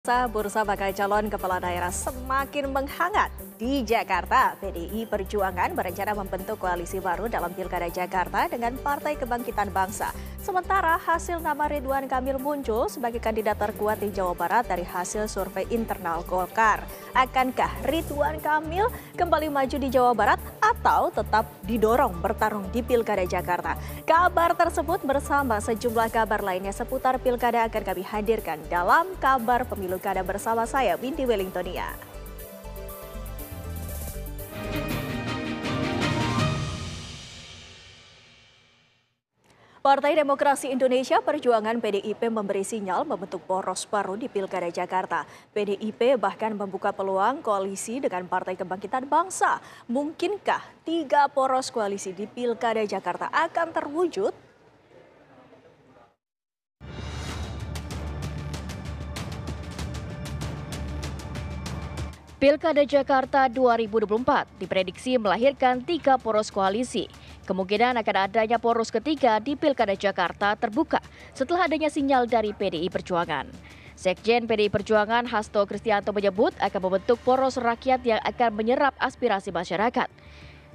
Bursa bakal calon kepala daerah semakin menghangat. Di Jakarta, PDI Perjuangan berencana membentuk koalisi baru dalam Pilkada Jakarta dengan Partai Kebangkitan Bangsa. Sementara hasil nama Ridwan Kamil muncul sebagai kandidat terkuat di Jawa Barat dari hasil survei internal Golkar. Akankah Ridwan Kamil kembali maju di Jawa Barat atau tetap didorong bertarung di Pilkada Jakarta? Kabar tersebut bersama sejumlah kabar lainnya seputar Pilkada akan kami hadirkan dalam Kabar Pemilu Kada bersama saya, Windy Wellingtonia. Partai Demokrasi Indonesia Perjuangan PDIP memberi sinyal membentuk poros baru di Pilkada Jakarta. PDIP bahkan membuka peluang koalisi dengan Partai Kebangkitan Bangsa. Mungkinkah 3 poros koalisi di Pilkada Jakarta akan terwujud? Pilkada Jakarta 2024 diprediksi melahirkan 3 poros koalisi. Kemungkinan akan adanya poros ketiga di Pilkada Jakarta terbuka setelah adanya sinyal dari PDI Perjuangan. Sekjen PDI Perjuangan Hasto Kristianto menyebut akan membentuk poros rakyat yang akan menyerap aspirasi masyarakat.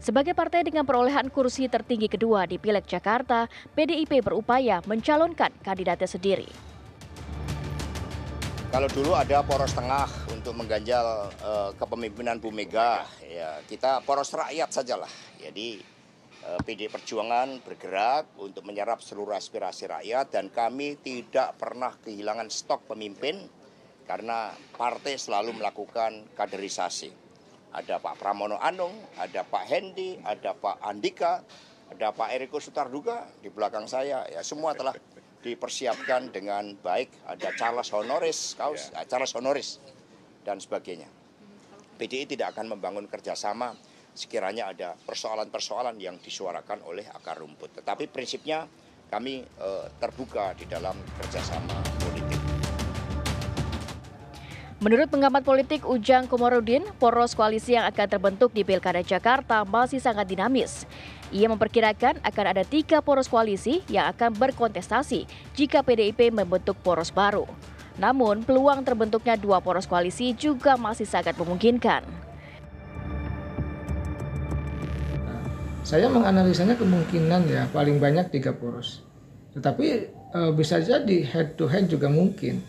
Sebagai partai dengan perolehan kursi tertinggi kedua di Pileg Jakarta, PDIP berupaya mencalonkan kandidatnya sendiri. Kalau dulu ada poros tengah untuk mengganjal kepemimpinan Bu Mega, ya kita poros rakyat sajalah. Jadi PDI Perjuangan bergerak untuk menyerap seluruh aspirasi rakyat dan kami tidak pernah kehilangan stok pemimpin karena partai selalu melakukan kaderisasi. Ada Pak Pramono Anung, ada Pak Hendi, ada Pak Andika, ada Pak Eriko Sutarduga di belakang saya. Ya semua telah dipersiapkan dengan baik, ada Charles Honoris, Charles Honoris dan sebagainya. PDI tidak akan membangun kerjasama sekiranya ada persoalan-persoalan yang disuarakan oleh akar rumput. Tetapi prinsipnya kami terbuka di dalam kerjasama politik. Menurut pengamat politik Ujang Komarudin, poros koalisi yang akan terbentuk di Pilkada Jakarta masih sangat dinamis. Ia memperkirakan akan ada 3 poros koalisi yang akan berkontestasi jika PDIP membentuk poros baru. Namun, peluang terbentuknya 2 poros koalisi juga masih sangat memungkinkan. Saya menganalisanya kemungkinan ya paling banyak 3 poros. Tetapi bisa jadi head to head juga mungkin.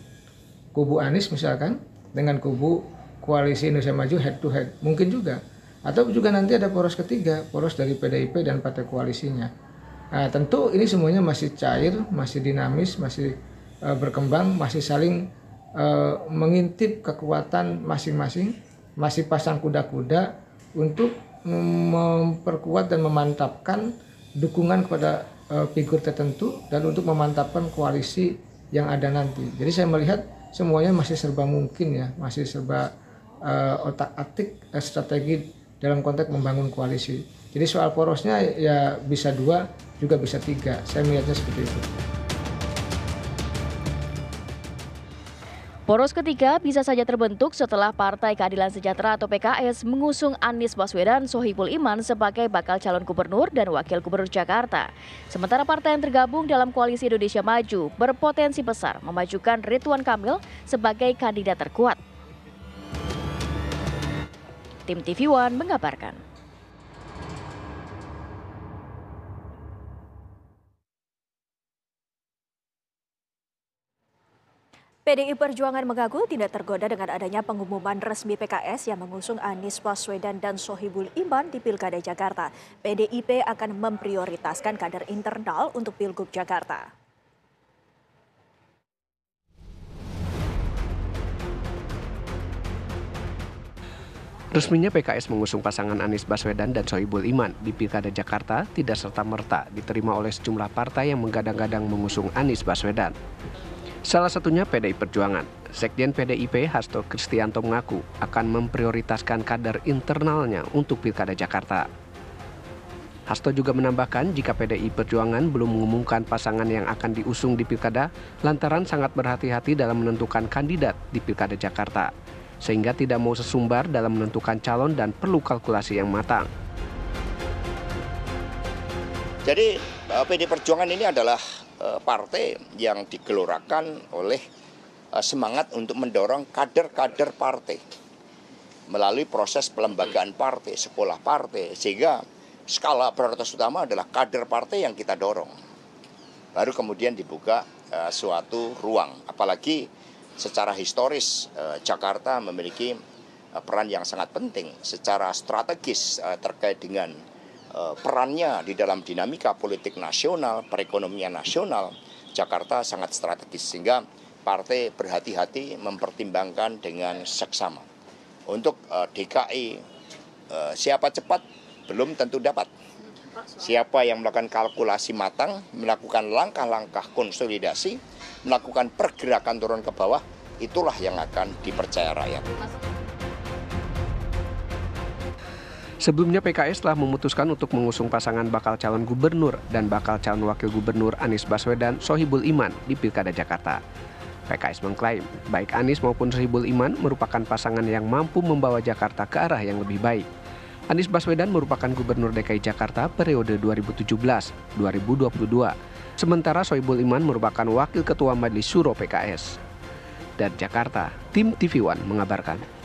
Kubu Anies misalkan dengan kubu Koalisi Indonesia Maju head to head. Mungkin juga. Atau juga nanti ada poros ketiga, poros dari PDIP dan partai koalisinya. Nah, tentu ini semuanya masih cair, masih dinamis, masih berkembang, masih saling mengintip kekuatan masing-masing, masih pasang kuda-kuda untuk memperkuat dan memantapkan dukungan kepada figur tertentu dan untuk memantapkan koalisi yang ada nanti. Jadi saya melihat semuanya masih serba mungkin ya, masih serba otak-atik strategi dalam konteks membangun koalisi. Jadi soal porosnya ya bisa 2, juga bisa 3. Saya melihatnya seperti itu. Poros ketiga bisa saja terbentuk setelah Partai Keadilan Sejahtera atau PKS mengusung Anies Baswedan Sohibul Iman sebagai bakal calon gubernur dan wakil gubernur Jakarta. Sementara partai yang tergabung dalam Koalisi Indonesia Maju berpotensi besar memajukan Ridwan Kamil sebagai kandidat terkuat. Tim TV One mengabarkan. PDI Perjuangan mengaku tidak tergoda dengan adanya pengumuman resmi PKS yang mengusung Anies Baswedan dan Sohibul Iman di Pilkada Jakarta. PDIP akan memprioritaskan kader internal untuk Pilgub Jakarta. Resminya PKS mengusung pasangan Anies Baswedan dan Sohibul Iman di Pilkada Jakarta tidak serta-merta diterima oleh sejumlah partai yang menggadang-gadang mengusung Anies Baswedan. Salah satunya PDI Perjuangan. Sekjen PDIP Hasto Kristianto mengaku akan memprioritaskan kader internalnya untuk Pilkada Jakarta. Hasto juga menambahkan jika PDI Perjuangan belum mengumumkan pasangan yang akan diusung di Pilkada lantaran sangat berhati-hati dalam menentukan kandidat di Pilkada Jakarta, sehingga tidak mau sesumbar dalam menentukan calon dan perlu kalkulasi yang matang. Jadi PDI Perjuangan ini adalah partai yang digelorakan oleh semangat untuk mendorong kader-kader partai melalui proses pelembagaan partai, sekolah partai, sehingga skala prioritas utama adalah kader partai yang kita dorong. Baru kemudian dibuka suatu ruang, apalagi secara historis Jakarta memiliki peran yang sangat penting secara strategis terkait dengan perannya di dalam dinamika politik nasional, perekonomian nasional. Jakarta sangat strategis sehingga partai berhati-hati mempertimbangkan dengan seksama. Untuk DKI siapa cepat belum tentu dapat. Siapa yang melakukan kalkulasi matang, melakukan langkah-langkah konsolidasi, melakukan pergerakan turun ke bawah, itulah yang akan dipercaya rakyat. Sebelumnya PKS telah memutuskan untuk mengusung pasangan bakal calon gubernur dan bakal calon wakil gubernur Anies Baswedan Sohibul Iman di Pilkada Jakarta. PKS mengklaim baik Anies maupun Sohibul Iman merupakan pasangan yang mampu membawa Jakarta ke arah yang lebih baik. Anies Baswedan merupakan gubernur DKI Jakarta periode 2017-2022. Sementara Sohibul Iman merupakan wakil ketua Majelis Syuro PKS. Dari Jakarta, tim TV One mengabarkan.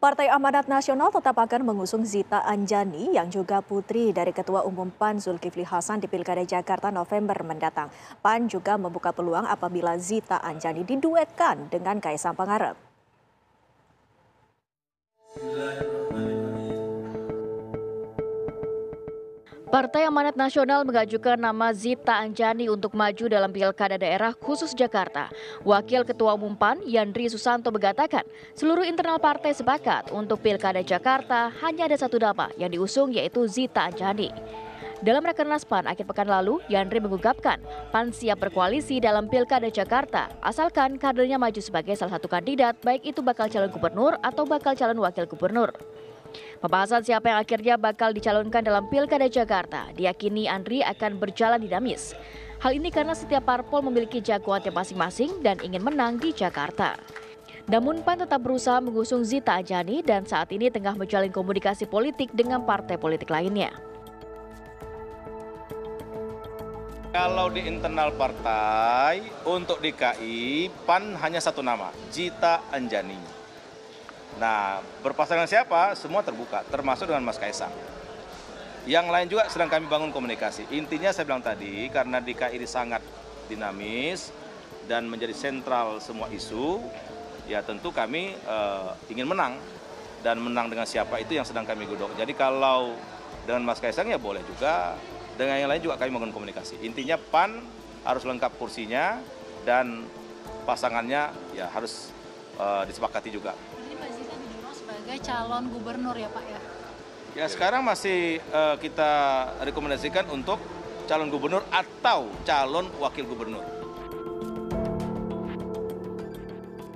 Partai Amanat Nasional tetap akan mengusung Zita Anjani yang juga putri dari Ketua Umum PAN Zulkifli Hasan di Pilkada Jakarta November mendatang. PAN juga membuka peluang apabila Zita Anjani diduetkan dengan Kaisang Pangarep. Partai Amanat Nasional mengajukan nama Zita Anjani untuk maju dalam Pilkada Daerah Khusus Jakarta. Wakil Ketua Umum PAN Yandri Susanto mengatakan, seluruh internal partai sepakat untuk Pilkada Jakarta hanya ada satu nama yang diusung yaitu Zita Anjani. Dalam Rakernas PAN akhir pekan lalu, Yandri mengungkapkan PAN siap berkoalisi dalam Pilkada Jakarta asalkan kadernya maju sebagai salah satu kandidat, baik itu bakal calon gubernur atau bakal calon wakil gubernur. Pembahasan siapa yang akhirnya bakal dicalonkan dalam Pilkada Jakarta diyakini Andri akan berjalan dinamis. Hal ini karena setiap parpol memiliki jagoannya masing-masing dan ingin menang di Jakarta. Namun PAN tetap berusaha mengusung Zita Anjani dan saat ini tengah menjalin komunikasi politik dengan partai politik lainnya. Kalau di internal partai untuk DKI PAN hanya satu nama, Zita Anjani. Nah, berpasangan siapa? Semua terbuka, termasuk dengan Mas Kaisang. Yang lain juga sedang kami bangun komunikasi. Intinya saya bilang tadi, karena DKI ini sangat dinamis dan menjadi sentral semua isu, ya tentu kami ingin menang. Dan menang dengan siapa itu yang sedang kami godok. Jadi kalau dengan Mas Kaisang ya boleh juga, dengan yang lain juga kami bangun komunikasi. Intinya PAN harus lengkap kursinya dan pasangannya ya harus disepakati juga. Sebagai calon gubernur ya Pak ya? Ya sekarang masih kita rekomendasikan untuk calon gubernur atau calon wakil gubernur.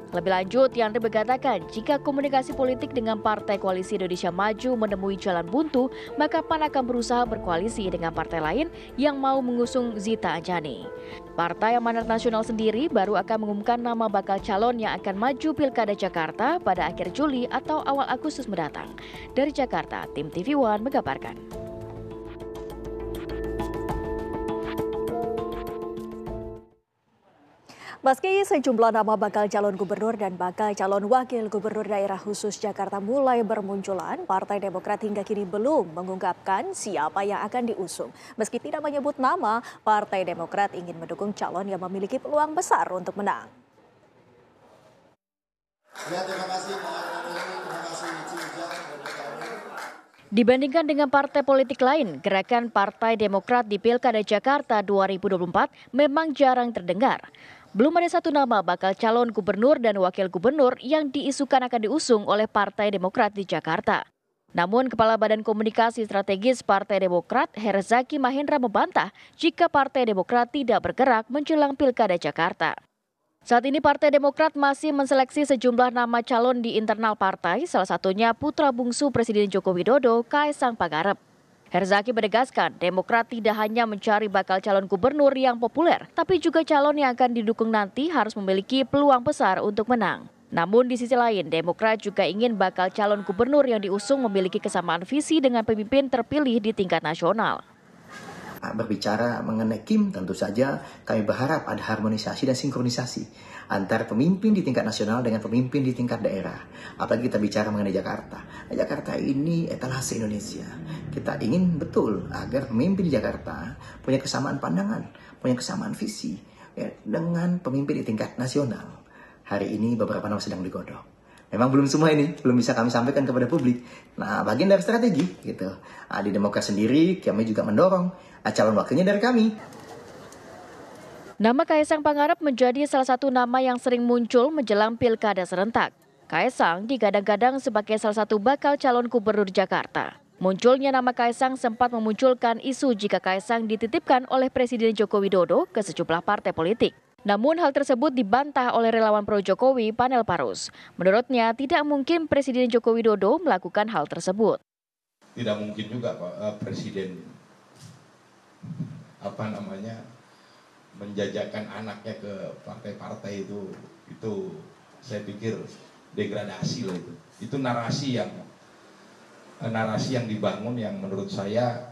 Lebih lanjut, Yandri mengatakan jika komunikasi politik dengan Partai Koalisi Indonesia Maju menemui jalan buntu, maka PAN akan berusaha berkoalisi dengan partai lain yang mau mengusung Zita Anjani. Partai Amanat Nasional sendiri baru akan mengumumkan nama bakal calon yang akan maju Pilkada Jakarta pada akhir Juli atau awal Agustus mendatang. Dari Jakarta, tim TV One mengabarkan. Meski sejumlah nama bakal calon gubernur dan bakal calon wakil gubernur daerah khusus Jakarta mulai bermunculan, Partai Demokrat hingga kini belum mengungkapkan siapa yang akan diusung. Meski tidak menyebut nama, Partai Demokrat ingin mendukung calon yang memiliki peluang besar untuk menang. Ya, terima kasih. Dibandingkan dengan partai politik lain, gerakan Partai Demokrat di Pilkada Jakarta 2024 memang jarang terdengar. Belum ada satu nama bakal calon gubernur dan wakil gubernur yang diisukan akan diusung oleh Partai Demokrat di Jakarta. Namun Kepala Badan Komunikasi Strategis Partai Demokrat Herzaki Mahendra membantah jika Partai Demokrat tidak bergerak menjelang Pilkada Jakarta. Saat ini Partai Demokrat masih menseleksi sejumlah nama calon di internal partai, salah satunya putra bungsu Presiden Joko Widodo, Kaisang Pangarep. Herzaki menegaskan Demokrat tidak hanya mencari bakal calon gubernur yang populer, tapi juga calon yang akan didukung nanti harus memiliki peluang besar untuk menang. Namun di sisi lain, Demokrat juga ingin bakal calon gubernur yang diusung memiliki kesamaan visi dengan pemimpin terpilih di tingkat nasional. Berbicara mengenai Kim, tentu saja kami berharap ada harmonisasi dan sinkronisasi antara pemimpin di tingkat nasional dengan pemimpin di tingkat daerah. Apalagi kita bicara mengenai Jakarta. Jakarta ini etalase Indonesia. Kita ingin betul agar pemimpin di Jakarta punya kesamaan pandangan, punya kesamaan visi ya, dengan pemimpin di tingkat nasional. Hari ini beberapa nama sedang digodok. Memang belum semua ini, belum bisa kami sampaikan kepada publik. Nah, bagian dari strategi gitu. Di Demokrat sendiri, kami juga mendorong calon wakilnya dari kami. Nama Kaisang Pangarep menjadi salah satu nama yang sering muncul menjelang pilkada serentak. Kaisang digadang-gadang sebagai salah satu bakal calon gubernur Jakarta. Munculnya nama Kaisang sempat memunculkan isu jika Kaisang dititipkan oleh Presiden Joko Widodo ke sejumlah partai politik. Namun hal tersebut dibantah oleh relawan pro-Jokowi Panel Parus. Menurutnya tidak mungkin Presiden Joko Widodo melakukan hal tersebut. Tidak mungkin juga Pak Presiden menjajakan anaknya ke partai-partai itu saya pikir degradasi lah itu. Itu narasi yang dibangun yang menurut saya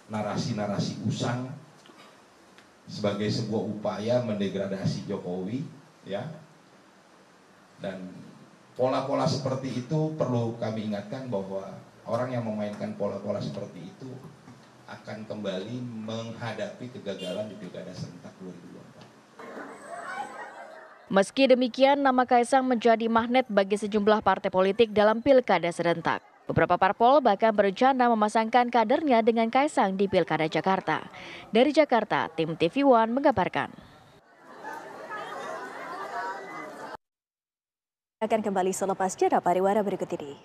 narasi usang sebagai sebuah upaya mendegradasi Jokowi ya. Dan pola-pola seperti itu perlu kami ingatkan bahwa orang yang memainkan pola-pola seperti itu akan kembali menghadapi kegagalan di Pilkada serentak 2024. Meski demikian, nama Kaisang menjadi magnet bagi sejumlah partai politik dalam Pilkada serentak. Beberapa parpol bahkan berencana memasangkan kadernya dengan Kaisang di Pilkada Jakarta. Dari Jakarta, tim TV One mengabarkan. Akan kembali selepas jeda pariwara berikut ini.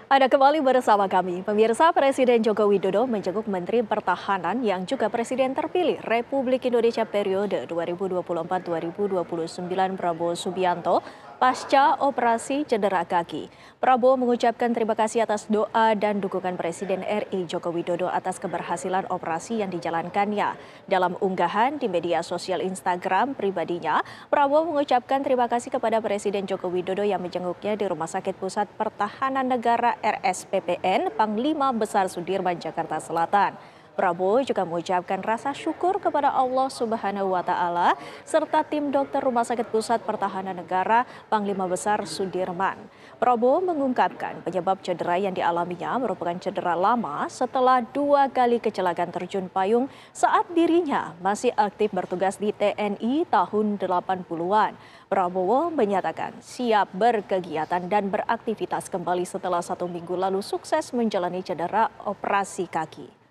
Anda kembali bersama kami. Pemirsa, Presiden Joko Widodo menjenguk Menteri Pertahanan yang juga Presiden terpilih Republik Indonesia periode 2024-2029 Prabowo Subianto pasca operasi cedera kaki. Prabowo mengucapkan terima kasih atas doa dan dukungan Presiden RI Joko Widodo atas keberhasilan operasi yang dijalankannya. Dalam unggahan di media sosial Instagram pribadinya, Prabowo mengucapkan terima kasih kepada Presiden Joko Widodo yang menjenguknya di Rumah Sakit Pusat Pertahanan Negara RSPPN Panglima Besar Sudirman, Jakarta Selatan. Prabowo juga mengucapkan rasa syukur kepada Allah Subhanahu wa Ta'ala serta tim dokter Rumah Sakit Pusat Pertahanan Negara Panglima Besar Sudirman. Prabowo mengungkapkan penyebab cedera yang dialaminya merupakan cedera lama setelah 2 kali kecelakaan terjun payung saat dirinya masih aktif bertugas di TNI tahun 80-an. Prabowo menyatakan siap berkegiatan dan beraktivitas kembali setelah 1 minggu lalu sukses menjalani cedera operasi kaki.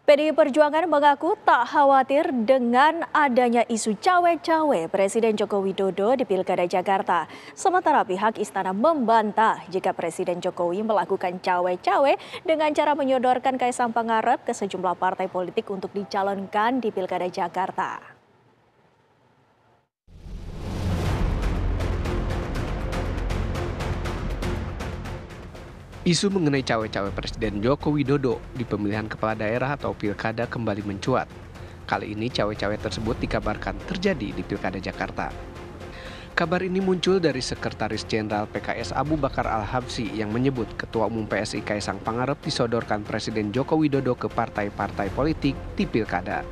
PDI Perjuangan mengaku tak khawatir dengan adanya isu cawe-cawe Presiden Joko Widodo di Pilkada Jakarta. Sementara pihak istana membantah jika Presiden Jokowi melakukan cawe-cawe dengan cara menyodorkan Kaisang Pangarep ke sejumlah partai politik untuk dicalonkan di Pilkada Jakarta. Isu mengenai cawe-cawe Presiden Joko Widodo di pemilihan kepala daerah atau pilkada kembali mencuat. Kali ini cawe-cawe tersebut dikabarkan terjadi di Pilkada Jakarta. Kabar ini muncul dari Sekretaris Jenderal PKS Abu Bakar Al-Habsyi yang menyebut Ketua Umum PSI Kaisang Pangarep disodorkan Presiden Joko Widodo ke partai-partai politik di pilkada.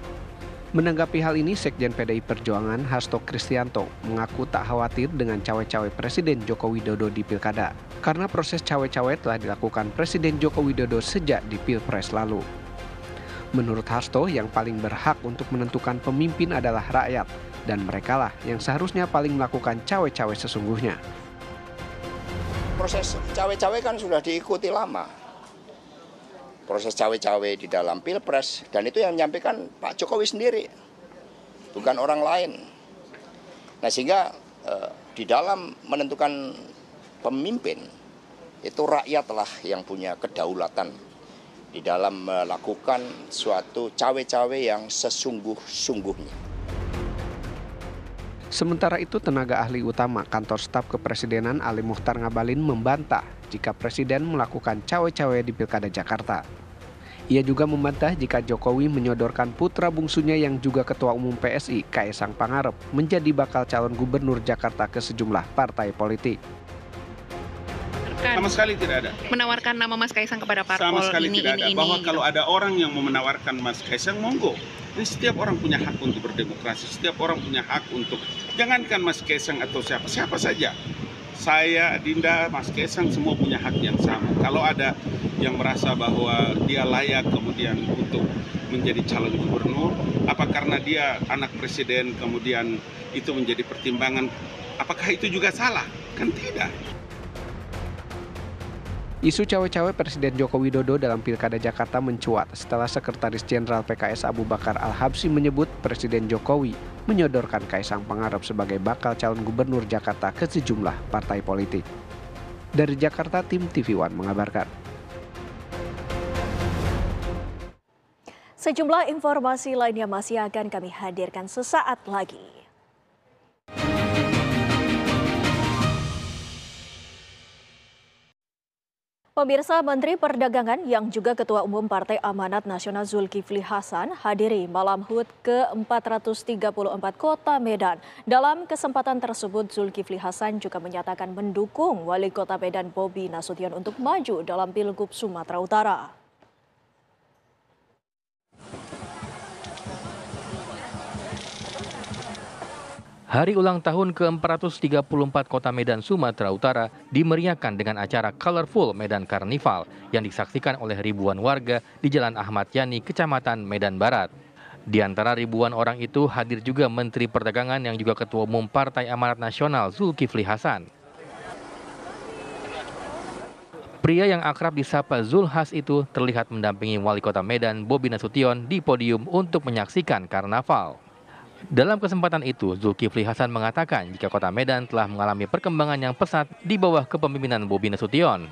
Menanggapi hal ini, Sekjen PDI Perjuangan Hasto Kristianto mengaku tak khawatir dengan cawe-cawe Presiden Joko Widodo di pilkada, karena proses cawe-cawe telah dilakukan Presiden Joko Widodo sejak di Pilpres lalu. Menurut Hasto, yang paling berhak untuk menentukan pemimpin adalah rakyat, dan merekalah yang seharusnya paling melakukan cawe-cawe sesungguhnya. Proses cawe-cawe kan sudah diikuti lama. Proses cawe-cawe di dalam Pilpres, dan itu yang menyampaikan Pak Jokowi sendiri, bukan orang lain. Nah, sehingga di dalam menentukan pemimpin, itu rakyatlah yang punya kedaulatan di dalam melakukan suatu cawe-cawe yang sesungguh-sungguhnya. Sementara itu, tenaga ahli utama Kantor Staf Kepresidenan Ali Muchtar Ngabalin membantah jika Presiden melakukan cawe-cawe di Pilkada Jakarta. Ia juga membantah jika Jokowi menyodorkan putra bungsunya yang juga Ketua Umum PSI, Kaesang Pangarep, menjadi bakal calon gubernur Jakarta ke sejumlah partai politik. Sama sekali tidak ada. Menawarkan nama Mas Kaesang kepada parpol sama sekali ini, tidak ada. Bahwa kalau ada orang yang mau menawarkan Mas Kaesang, monggo. Ini setiap orang punya hak untuk berdemokrasi, setiap orang punya hak untuk, jangankan Mas Kaesang atau siapa saja. Saya, Dinda, Mas Kaesang semua punya hak yang sama. Kalau ada yang merasa bahwa dia layak kemudian untuk menjadi calon gubernur, apa karena dia anak presiden kemudian itu menjadi pertimbangan, apakah itu juga salah? Kan tidak. Isu cawe-cawe Presiden Joko Widodo dalam Pilkada Jakarta mencuat setelah Sekretaris Jenderal PKS Abu Bakar Al-Habsyi menyebut Presiden Jokowi menyodorkan Kaesang Pangarep sebagai bakal calon gubernur Jakarta ke sejumlah partai politik. Dari Jakarta, tim TV One mengabarkan. Sejumlah informasi lainnya masih akan kami hadirkan sesaat lagi. Pemirsa, Menteri Perdagangan yang juga Ketua Umum Partai Amanat Nasional Zulkifli Hasan hadiri malam HUT ke-434 Kota Medan. Dalam kesempatan tersebut, Zulkifli Hasan juga menyatakan mendukung Wali Kota Medan Bobi Nasution untuk maju dalam Pilgub Sumatera Utara. Hari ulang tahun ke-434 Kota Medan, Sumatera Utara dimeriahkan dengan acara Colorful Medan Carnival yang disaksikan oleh ribuan warga di Jalan Ahmad Yani, Kecamatan Medan Barat. Di antara ribuan orang itu hadir juga Menteri Perdagangan yang juga Ketua Umum Partai Amanat Nasional Zulkifli Hasan. Pria yang akrab disapa Zulhas itu terlihat mendampingi Wali Kota Medan Bobi Nasution di podium untuk menyaksikan karnaval. Dalam kesempatan itu, Zulkifli Hasan mengatakan jika Kota Medan telah mengalami perkembangan yang pesat di bawah kepemimpinan Bobi Nasution.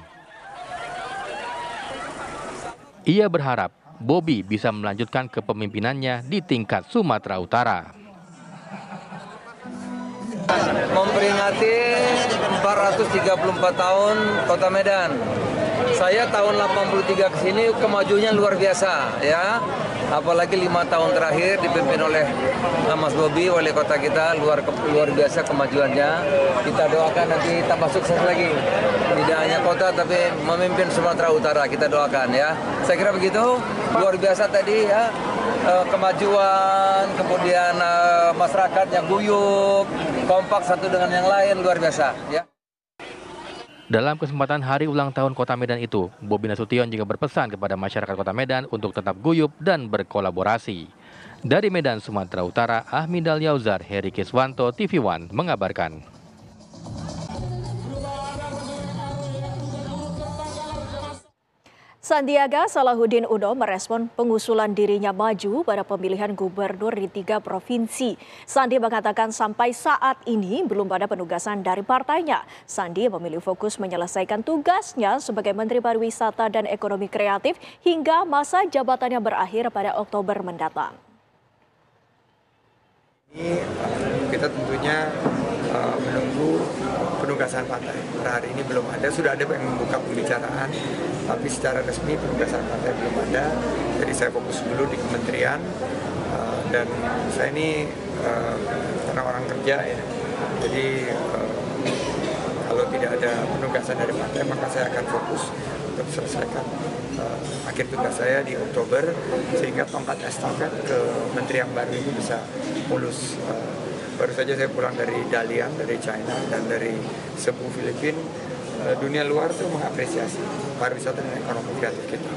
Ia berharap Bobi bisa melanjutkan kepemimpinannya di tingkat Sumatera Utara. Memperingati 434 tahun Kota Medan. Saya tahun 83 ke sini kemajuannya luar biasa ya. Apalagi 5 tahun terakhir dipimpin oleh Mas Bobi, wali kota kita, luar biasa kemajuannya. Kita doakan nanti tambah sukses lagi. Tidak hanya kota tapi memimpin Sumatera Utara, kita doakan ya. Saya kira begitu, luar biasa tadi ya. Kemajuan, kemudian masyarakat yang guyup, kompak satu dengan yang lain, luar biasa ya. Dalam kesempatan hari ulang tahun Kota Medan itu, Bobi Nasution juga berpesan kepada masyarakat Kota Medan untuk tetap guyup dan berkolaborasi. Dari Medan, Sumatera Utara, Ahmidal Yauzar, Heri Kiswanto, TV One mengabarkan. Sandiaga Salahuddin Uno merespon pengusulan dirinya maju pada pemilihan gubernur di 3 provinsi. Sandi mengatakan sampai saat ini belum ada penugasan dari partainya. Sandi memilih fokus menyelesaikan tugasnya sebagai Menteri Pariwisata dan Ekonomi Kreatif hingga masa jabatannya berakhir pada Oktober mendatang. Kita tentunya menunggu penugasan partai. Per hari ini belum ada, sudah ada yang membuka pembicaraan, tapi secara resmi penugasan partai belum ada. Jadi saya fokus dulu di kementerian dan saya ini karena orang kerja ya. Jadi kalau tidak ada penugasan dari partai maka saya akan fokus untuk selesaikan akhir tugas saya di Oktober sehingga tongkat estafet ke menteri yang baru itu bisa mulus. Baru saja saya pulang dari Dalian, dari China, dan dari Cebu, Filipina. Dunia luar tuh mengapresiasi pariwisata dan ekonomi kreatif kita.